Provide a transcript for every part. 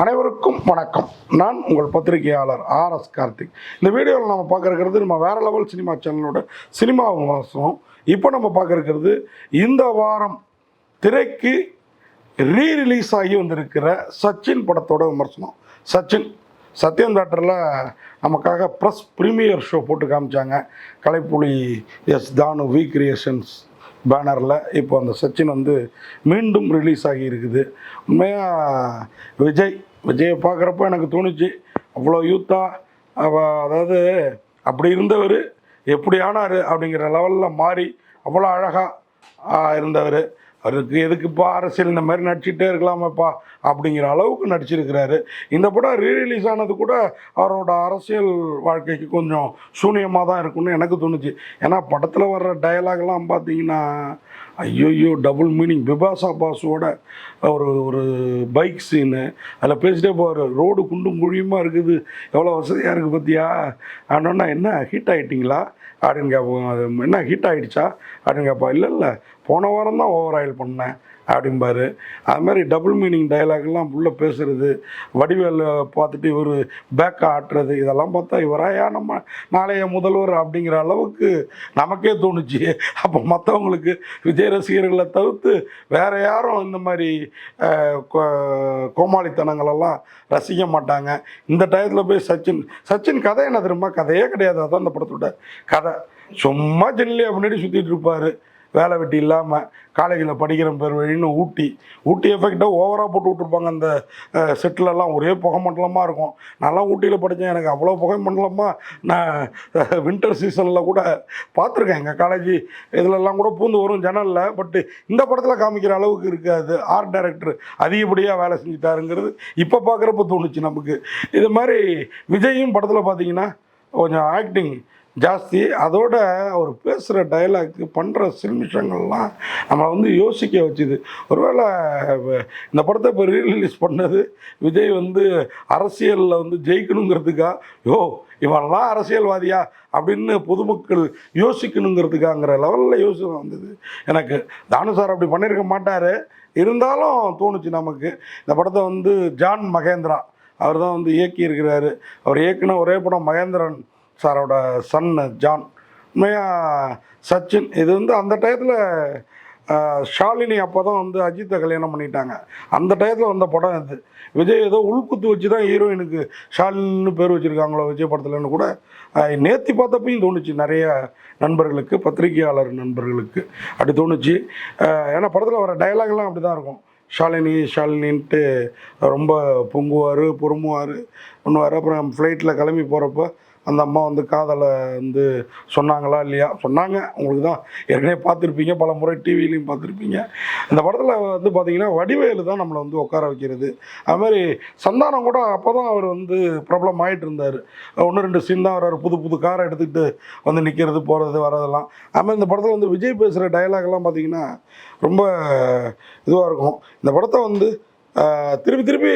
அனைவருக்கும் வணக்கம். நான் உங்கள் பத்திரிகையாளர் ஆர்எஸ் கார்த்திக். இந்த வீடியோவில் நம்ம பார்க்க இருக்கிறது நம்ம வேற லெவல் சினிமா சேனலோட சினிமா விமர்சனம். இப்போ நம்ம பார்க்க இருக்கிறது இந்த வாரம் திரைக்கு ரீரிலீஸ் ஆகி வந்திருக்கிற சச்சின் படத்தோட விமர்சனம். சத்யம் தேட்டரில் நமக்காக ப்ரெஸ் ப்ரீமியர் ஷோ போட்டு காமிச்சாங்க. Kalaipuli S Thanu we creations பேனரில் இப்போ அந்த சச்சின் மீண்டும் ரிலீஸ் ஆகி இருக்குது. உண்மையாக விஜயை பார்க்குறப்ப எனக்கு தோணுச்சு, அவ்வளோ யூத்தாக அதாவது அப்படி இருந்தவர் எப்படி ஆனார் அப்படிங்கிற லெவலில் மாறி அவ்வளோ அழகாக இருந்தவர். அவருக்கு எதுக்குப்பா அரசியல் இந்த மாதிரி நடிச்சுட்டே இருக்கலாமப்பா அப்படிங்கிற அளவுக்கு நடிச்சிருக்கிறாரு. இந்த படம் ரீரிலீஸ் ஆனது கூட அவரோட அரசியல் வாழ்க்கைக்கு கொஞ்சம் சூனியமாக தான் இருக்குன்னு எனக்கு தோணுச்சு. ஏன்னா படத்தில் வர்ற டயலாக்லாம் பார்த்தீங்கன்னா ஐயோ டபுள் மீனிங். பிபாசா பாஸோட ஒரு பைக் சீனு அதில் பேசிட்டே போவார், ரோடு குண்டும் குழியுமாக இருக்குது, எவ்வளோ வசதியாக இருக்குது பார்த்தியா அப்படின்னா, என்ன ஹீட் ஆகிட்டிங்களா அப்படின்னு கேட்போம். என்ன ஹீட் ஆகிடுச்சா அப்படின்னு கேட்பா. இல்லை போன வாரம் தான் ஓவர் ஆயில் பண்ணேன் அப்படிம்பாரு. அது மாதிரி டபுள் மீனிங் டைலாக்லாம் உள்ளே பேசுகிறது, வடிவேல் பார்த்துட்டு இவர் பேக்கை ஆட்டுறது, இதெல்லாம் பார்த்தா இவராயா நம்ம நாளைய முதல்வர் அப்படிங்கிற அளவுக்கு நமக்கே தோணுச்சு. அப்போ மற்றவங்களுக்கு விஜய் ரசிகர்களை தவிர்த்து வேறு யாரும் இந்த மாதிரி கோமாளித்தனங்களெல்லாம் ரசிக்க மாட்டாங்க. இந்த டயத்தில் போய் சச்சின் கதை என்ன தெரியுமா? கதையே கிடையாது. அதான் இந்த படத்தோட கதை. சும்மா ஜெல்லியாக முன்னாடி சுற்றிட்டு இருப்பார், வேலை வெட்டி இல்லாமல். காலேஜில் படிக்கிற பேர் வழின்னு ஊட்டி எஃபெக்டாக ஓவராக போட்டு விட்ருப்பாங்க. அந்த செட்டிலெல்லாம் ஒரே புகை மண்டலமாக இருக்கும். நான்லாம் ஊட்டியில் படித்தேன், எனக்கு அவ்வளோ புகை மண்டலமாக நான் வின்டர் சீசனில் கூட பார்த்துருக்கேன். எங்கள் காலேஜ் இதிலெல்லாம் கூட பூந்து வரும் ஜன்னலில். பட்டு இந்த படத்தில் காமிக்கிற அளவுக்கு இருக்காது. ஆர்ட் டைரக்டர் அதிகப்படியாக வேலை செஞ்சுட்டாருங்கிறது இப்போ பார்க்குறப்ப தோணுச்சு நமக்கு. இது மாதிரி விஜயும் படத்தில் பார்த்தீங்கன்னா கொஞ்சம் ஆக்டிங் ஜாஸ்தி. அதோட அவர் பேசுகிற டைலாக்கு பண்ணுற சில்மிஷங்கள்லாம் நம்ம யோசிக்க வச்சுது. ஒருவேளை இந்த படத்தை இப்போ ரீரிலீஸ் பண்ணது விஜய் அரசியலில் ஜெயிக்கணுங்கிறதுக்கா, இவனெல்லாம் அரசியல்வாதியா அப்படின்னு பொதுமக்கள் யோசிக்கணுங்கிறதுக்காங்கிற லெவலில் யோசனை வந்தது எனக்கு. தானு சார் அப்படி பண்ணியிருக்க மாட்டார், இருந்தாலும் தோணுச்சு நமக்கு. இந்த படத்தை ஜான் மகேந்திரா அவர் தான் இயக்கியிருக்கிறாரு. அவர் இயக்குன ஒரே படம் மகேந்திரன் சாரோட சன் ஜான். உண்மையாக சச்சின் இது அந்த டயத்தில் ஷாலினி அப்போ தான் அஜித்தை கல்யாணம் பண்ணிட்டாங்க. அந்த டயத்தில் வந்த படம் இது. விஜய் ஏதோ உள்குத்து வச்சு தான் ஹீரோயினுக்கு ஷாலினின்னு பேர் வச்சுருக்காங்களோ விஜய் படத்துலன்னு கூட நேற்று பார்த்தப்பையும் தோணுச்சு. நிறைய நண்பர்களுக்கு, பத்திரிகையாளர் நண்பர்களுக்கு அப்படி தோணுச்சு. ஏன்னா படத்தில் வர டைலாக்லாம் அப்படி தான் இருக்கும். ஷாலினின்ட்டு ரொம்ப பொங்குவார், பொறுமுவார், பண்ணுவார். அப்புறம் ஃப்ளைட்டில் கிளம்பி போகிறப்ப அந்த அம்மா காதலை சொன்னாங்களா இல்லையா? சொன்னாங்க. உங்களுக்கு தான் ஏற்கனவே பார்த்துருப்பீங்க, பல முறை டிவிலையும் பார்த்துருப்பீங்க. இந்த படத்தில் பார்த்தீங்கன்னா வடிவேலு தான் நம்மளை உட்கார வைக்கிறது. அதுமாதிரி சந்தானம் கூட அப்போ தான் அவர் ப்ராப்ளம் ஆகிட்டு இருந்தார். 1-2 சீன் தான் வர்றாரு, புது காரை எடுத்துக்கிட்டு நிற்கிறது, போகிறது, வரதெல்லாம். அதுமாதிரி இந்த படத்தில் விஜய் பேசுகிற டைலாக்லாம் பார்த்தீங்கன்னா ரொம்ப இதுவாக இருக்கும். இந்த படத்தை திருப்பி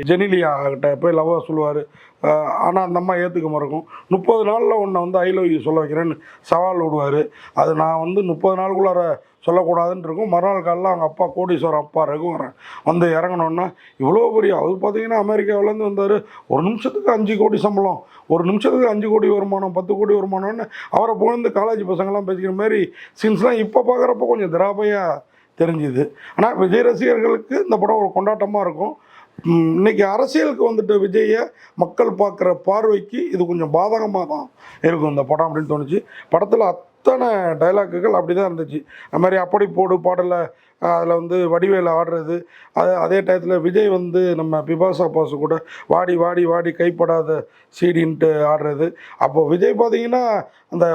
ஜெனிலியா கிட்ட போய் லவ்வாக சொல்லுவார். ஆனால் அந்த அம்மா ஏற்றுக்க மறக்கும். 30 நாளில் உன்னை ஐ லவ் யூ சொல்ல வைக்கிறேன்னு சவால் விடுவார். அது நான் 30 நாளுக்குள்ளார சொல்லக்கூடாதுன்னு இருக்கும். மறுநாள் காலையில் அவங்க அப்பா கோடீஸ்வரன் அப்பா ரகுவரன் இறங்கணுன்னா இவ்வளோ பெரிய அவர் பார்த்தீங்கன்னா அமெரிக்காவிலேருந்து வந்தார். ஒரு நிமிஷத்துக்கு 5 கோடி சம்பளம், ஒரு நிமிஷத்துக்கு 5 கோடி வருமானம், 10 கோடி வருமானம்னு அவரை புகழ்ந்து காலேஜ் பசங்கள்லாம் பேசிக்கிற மாதிரி சீன்ஸ்லாம் இப்போ பார்க்குறப்போ கொஞ்சம் திராபையாக தெரிஞ்சுது. ஆனால் விஜய் ரசிகர்களுக்கு இந்த படம் ஒரு கொண்டாட்டமாக இருக்கும். இன்றைக்கி அரசியலுக்கு விஜயை மக்கள் பார்க்குற பார்வைக்கு இது கொஞ்சம் பாதகமாக தான் இருக்கும் இந்த படம் அப்படின்னு தோணுச்சு. படத்தில் அத்தனை டைலாக்குகள் அப்படி தான் இருந்துச்சு. அது மாதிரி அப்படி போடு பாடலை அதில் வடிவேல் ஆடுறது, அதே டயத்தில் விஜய் நம்ம பிபாசா பாசு கூட வாடி வாடி வாடி கைப்படாத சீடின்ட்டு ஆடுறது. அப்போது விஜய் பார்த்தீங்கன்னா அந்த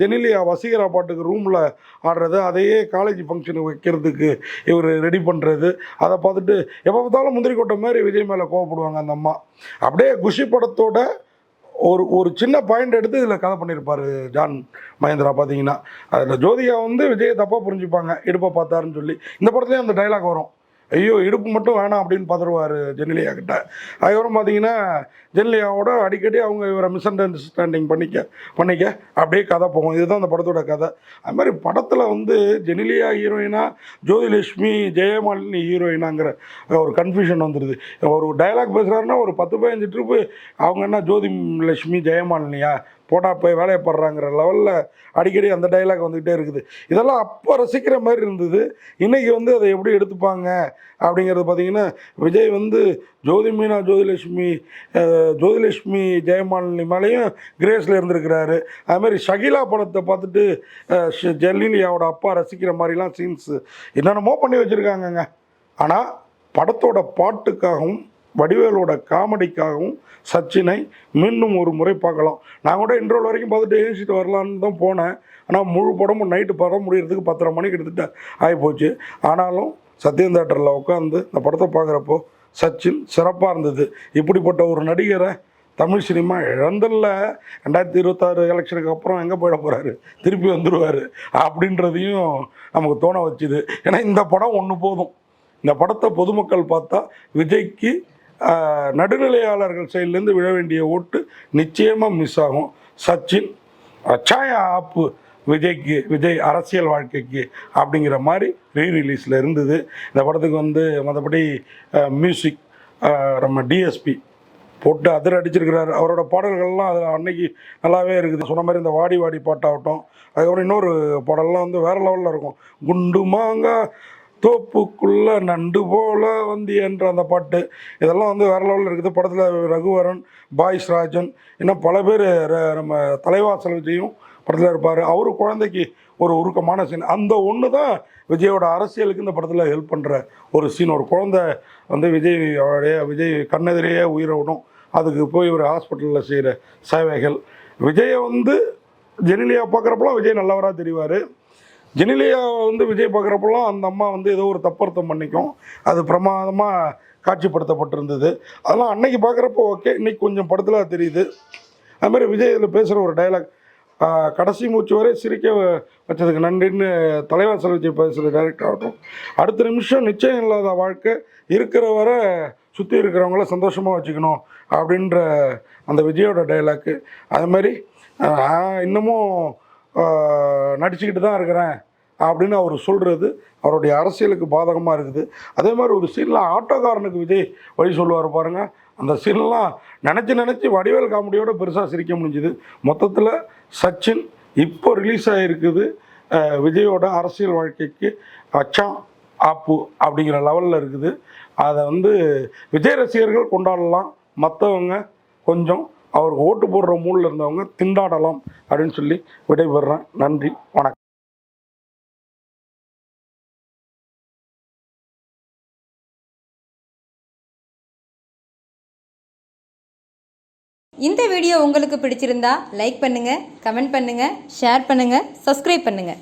ஜெனிலியா வசீகரா பாட்டுக்கு ரூமில் ஆடுறது, அதையே காலேஜ் ஃபங்க்ஷனுக்கு வைக்கிறதுக்கு இவர் ரெடி பண்ணுறது, அதை பார்த்துட்டு எப்போ பார்த்தாலும் முந்திரி கொட்டை மாதிரி விஜய் மேலே கோவப்படுவாங்க அந்த அம்மா. அப்படியே குஷி படத்தோட ஒரு சின்ன பாயிண்ட் எடுத்து இதில் கதை பண்ணியிருப்பார் ஜான் மகேந்திரா. பார்த்தீங்கன்னா அதில் ஜோதிகா விஜயை தப்பாக புரிஞ்சுப்பாங்க, இடுப்பை பார்த்தாருன்னு சொல்லி. இந்த படத்துலேயும் அந்த டைலாக் வரும், ஐயோ இடுப்பு மட்டும் வேணாம் அப்படின்னு பார்த்துருவார் ஜெனிலியா கிட்ட. அதுக்கப்புறம் பார்த்தீங்கன்னா ஜெனிலியாவோட அடிக்கடி அவங்க இவரை மிஸ் அண்டர்ஸ்டாண்டிங் பண்ணிக்க அப்படியே கதை போகும். இதுதான் அந்த படத்தோட கதை. அது மாதிரி படத்தில் வந்து ஜெனிலியா ஹீரோயினா, ஜோதிலட்சுமி ஜெயமாலினி ஹீரோயினாங்கிற ஒரு கன்ஃபியூஷன் வந்துடுது. ஒரு டைலாக் பேசுகிறாருன்னா ஒரு 10-15 ட்ரிப்பு அவங்க என்ன ஜோதி லட்சுமி ஜெயமாலினியா போட்டா போய் வேலையை படுறாங்கிற லெவலில் அடிக்கடி அந்த டைலாக் வந்துக்கிட்டே இருக்குது. இதெல்லாம் அப்போ ரசிக்கிற மாதிரி இருந்தது. இன்றைக்கி வந்து அதை எப்படி எடுத்துப்பாங்க அப்படிங்கிறது பார்த்திங்கன்னா, விஜய் வந்து ஜோதிலட்சுமி ஜெயமாலினி மேலேயும் கிரேஸில் இருந்திருக்கிறாரு. அதுமாதிரி ஷகிலா படத்தை பார்த்துட்டு ஜெனிலியாவோட அப்பா ரசிக்கிற மாதிரிலாம் சீன்ஸ் என்னென்னமோ பண்ணி வச்சுருக்காங்கங்க. ஆனால் படத்தோட பாட்டுக்காகவும் வடிவேலோட காமெடிக்காகவும் சச்சினை மீண்டும் ஒரு முறை பார்க்கலாம். நான் கூட இன்ட்ரோல் வரைக்கும் பார்த்துட்டு எழுச்சிட்டு வரலான்னு தான் போனேன். ஆனால் முழு படமும் நைட்டு படம் முடிகிறதுக்கு 10:30 மணிக்கு கிட்டத்தட்ட ஆகிப்போச்சு. ஆனாலும் சத்யம் தேட்டரில் உட்காந்து இந்த படத்தை பார்க்குறப்போ சச்சின் சிறப்பாக இருந்தது. இப்படிப்பட்ட ஒரு நடிகரை தமிழ் சினிமா இழந்தில்ல. 2026 எலெக்ஷனுக்கு அப்புறம் எங்கே போயிட போகிறாரு, திருப்பி வந்துடுவார் அப்படின்றதையும் நமக்கு தோண வச்சுது. ஏன்னா இந்த படம் ஒன்று போதும். இந்த படத்தை பொதுமக்கள் பார்த்தா விஜய்க்கு நடுநிலையாளர்கள் சைட்லேருந்து விழ வேண்டிய ஓட்டு நிச்சயமாக மிஸ் ஆகும். சச்சின் அச்சாய ஆப்பு விஜய் அரசியல் வாழ்க்கைக்கு அப்படிங்கிற மாதிரி ரீரிலீஸில் இருந்தது. இந்த படத்துக்கு வந்து மற்றபடி மியூசிக் நம்ம டிஎஸ்பி போட்டு அதிர அடிச்சிருக்கிறாரு. அவரோட பாடல்கள்லாம் அதில் அன்னைக்கு நல்லாவே இருக்குது. சொன்ன மாதிரி இந்த வாடி வாடி பாட்டாகட்டும், அதுக்கப்புறம் இன்னொரு பாடல்லாம் வந்து வேறு லெவலில் இருக்கும். குண்டு மாங்கா தோப்புக்குள்ள நண்டு போல வந்து என்ற அந்த பாட்டு, இதெல்லாம் வந்து வேறு லெவலில் இருக்குது. படத்தில் ரகுவரன், பாய்ஸ் ராஜன், இன்னும் பல பேர், நம்ம தலைவாசல் விஜயும் படத்தில் இருப்பார். அவரு குழந்தைக்கு ஒரு உருக்கமான சீன். அந்த ஒன்று தான் விஜயோட அரசியலுக்கு இந்த படத்தில் ஹெல்ப் பண்ணுற ஒரு சீன். ஒரு குழந்தை வந்து விஜய் கண்ணெதிரையே உயிரை விடும். அதுக்கு போய் ஒரு ஹாஸ்பிட்டலில் செய்கிற சேவைகள். விஜயை வந்து ஜெனிலியா பார்க்குறப்பெல்லாம் விஜய் நல்லவராக தெரிவார். ஜெனிலியா வந்து விஜய் பார்க்குறப்பெல்லாம் அந்த அம்மா வந்து ஏதோ ஒரு தப்பர்த்தம் பண்ணிக்கும். அது பிரமாதமாக காட்சிப்படுத்தப்பட்டிருந்தது. அதெல்லாம் அன்னைக்கு பார்க்குறப்போ ஓகே, இன்றைக்கி கொஞ்சம் படத்தில் தெரியுது. அதுமாதிரி விஜய் இதில் பேசுகிற ஒரு டைலாக், கடைசி மூச்சு வரை சிரிக்க வச்சதுக்கு நன்றின்னு தலைவாசல் விஜய் பேசுகிற டைரக்டர் ஆகட்டும். அடுத்த நிமிஷம் நிச்சயம் இல்லாத வாழ்க்கை, இருக்கிற வரை சுற்றி இருக்கிறவங்கள சந்தோஷமாக வச்சுக்கணும் அப்படின்ற அந்த விஜயோட டைலாக்கு. அதுமாதிரி இன்னமும் நடிச்சுக்கிட்டு தான் இருக்கிறேன் அப்படின்னு அவர் சொல்கிறது அவருடைய அரசியலுக்கு பாதகமாக இருக்குது. அதே மாதிரி ஒரு சீன்லாம் ஆட்டோக்காரனுக்கு விஜய் வழி சொல்லுவார் பாருங்கள். அந்த சீன்லாம் நினச்சி வடிவேல் காமெடியோட பெருசாக சிரிக்க முடிஞ்சுது. மொத்தத்தில் சச்சின் இப்போ ரிலீஸ் ஆகிருக்குது. விஜயோட அரசியல் வாழ்க்கைக்கு அச்சாம் ஆப்பு அப்படிங்கிற லெவலில் இருக்குது. அதை வந்து விஜய் ரசிகர்கள் கொண்டாடலாம், மற்றவங்க கொஞ்சம் அவருக்கு ஓட்டு போடுற மூலில் இருந்தவங்க திண்டாடலாம் அப்படின்னு சொல்லி விடைபெறுறேன். நன்றி, வணக்கம். இந்த வீடியோ உங்களுக்கு பிடிச்சிருந்தா லைக் பண்ணுங்கள், கமெண்ட் பண்ணுங்கள், ஷேர் பண்ணுங்கள், சப்ஸ்கிரைப் பண்ணுங்கள்.